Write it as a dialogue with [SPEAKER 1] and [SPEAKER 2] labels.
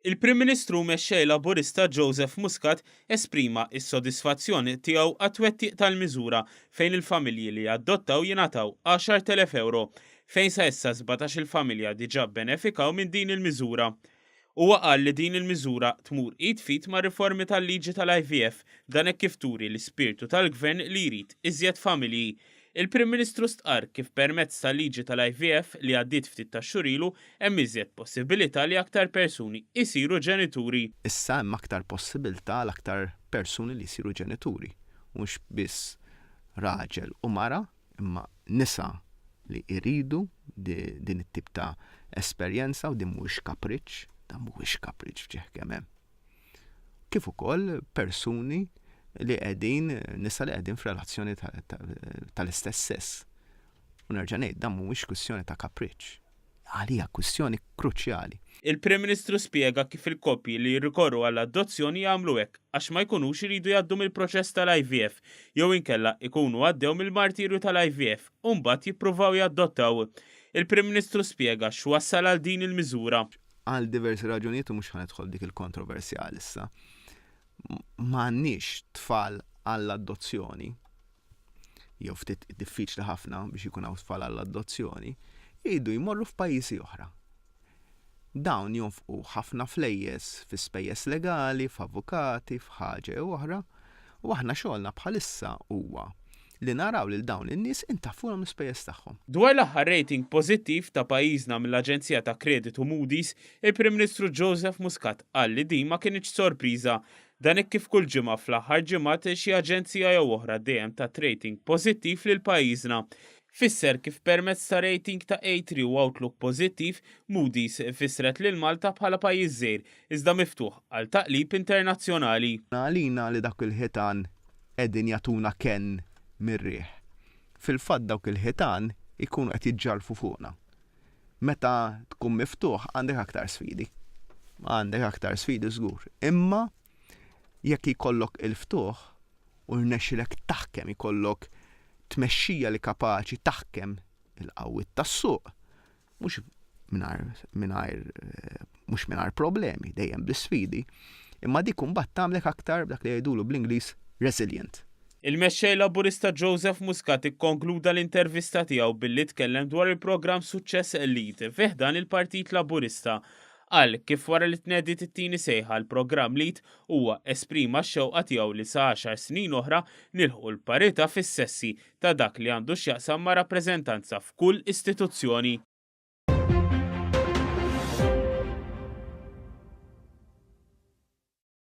[SPEAKER 1] Il-Prim Ministru mexxej Laburista Joseph Muscat esprima s-sodisfazzjoni tiegħu għat-twettiq tal-miżura fejn il-familji li adottaw jingħataw 10,000 euro fejn sa issa 17 il-familja diġà benefikaw minn din il-miżura. Huwa qal li din il-miżura tmur id fit ma' riformi tal-liġi tal-IVF dan hekk kif turi l-ispirtu tal-gvern li jrid iżjed familji. Il-Prim Ministru stqarr kif permezz tal-liġi tal-IVF li għaddiet ftit ta' xurilu hemm iżjed possibilità li aktar persuni jsiru ġenituri.
[SPEAKER 2] Issa hemm aktar possibilità l-aktar persuni li jsiru ġenituri. Mhux biss raġel u mara, imma nisa li jridu din it-tip ta' esperjenza u din mhuwiex kapriċċ, dan mhuwiex kapriċċ f'ġieħ kemm hemm. Kif ukoll persuni li qegħdin nisa li qegħdin f'relazzjoni tal-istess sess. U nerġa' ngħid dan mhuwiex kwistjoni ta' kapriċċ. Għalija kwistjoni kruċjali.
[SPEAKER 1] Il-Prim Ministru spjega kif il-koppji li jirrikorru għall-adozzjoni jagħmlu hekk għax ma jkunux iridu jgħaddu mill-proċess tal-IVF jew inkella jkunu għaddew mill-martirju tal-IVF u mbagħad jippruvaw jaddottaw. Il-Prim Ministru spjega x'wassal għal din il-miżura.
[SPEAKER 2] Għal diversi raġunijiet u mhux ħanidħol dik il-kontroversjali issa. M'għandniex tfal għall-adozzjoni, jew ftit diffiċli ħafna biex ikun hawn tfal għall-adozzjoni, jridu jmorru f'pajjiżi oħra. Dawn jonfqu ħafna flejjes fi spejjeż legali, f'avukati, f'ħaġa oħra, u aħna xogħolna bħalissa huwa li naraw lil dawn in-nies intafulhom l-ispejjeż tagħhom.
[SPEAKER 1] Dwar l-aħħar rating pożittiv ta' pajjiżna mill-Aġenzija ta' Kreditu Moody's, il-Prim Ministru Joseph Muscat qal li din ma kienx sorpriża. Dan hekk kif kull ġimgħa fl-aħħar ġimgħat xi aġenzija jew oħra dejjem tat rating pożittiv lil pajjiżna. Fisser kif permezz ta' rating ta' A3 u outlook pożittiv, Moody's fissret lil Malta bħala pajjiż żgħir iżda miftuħ għal taqlib internazzjonali.
[SPEAKER 2] Għalina li dak il-ħitan qegħdin jagħtuna kenn mir-riħ. Fil-fatt dawk il-ħitan ikunu qed jiġġarfu fuqna. Meta tkun miftuħ għandek aktar sfidi. Għandek aktar sfidi żgur. Imma jekk ikollok il-ftuħ u rnexxilek taħkem ikollok tmexxija li kapaċi taħkem il-qawwiet tas-suq, mhux mingħajr problemi, dejjem bl-sfidi, imma dik imbagħad tagħmlek aktar dak li jgħidulu bl-Ingliż resilient.
[SPEAKER 1] Il-mexxej Laburista Joseph Muscat ikkonkluda l-intervista tiegħu billi tkellem dwar il-programm Suċċess Elite fih dan il-Partit Laburista. Qal kif wara li tnediet it-tieni sejħa l-programm Lead huwa esprima x-xewqa tiegħu li sa 10 snin oħra nilħu l-parità fis-sessi ta' dak li għandu x'jaqsam ma' rappreżentanza f'kull istituzzjoni.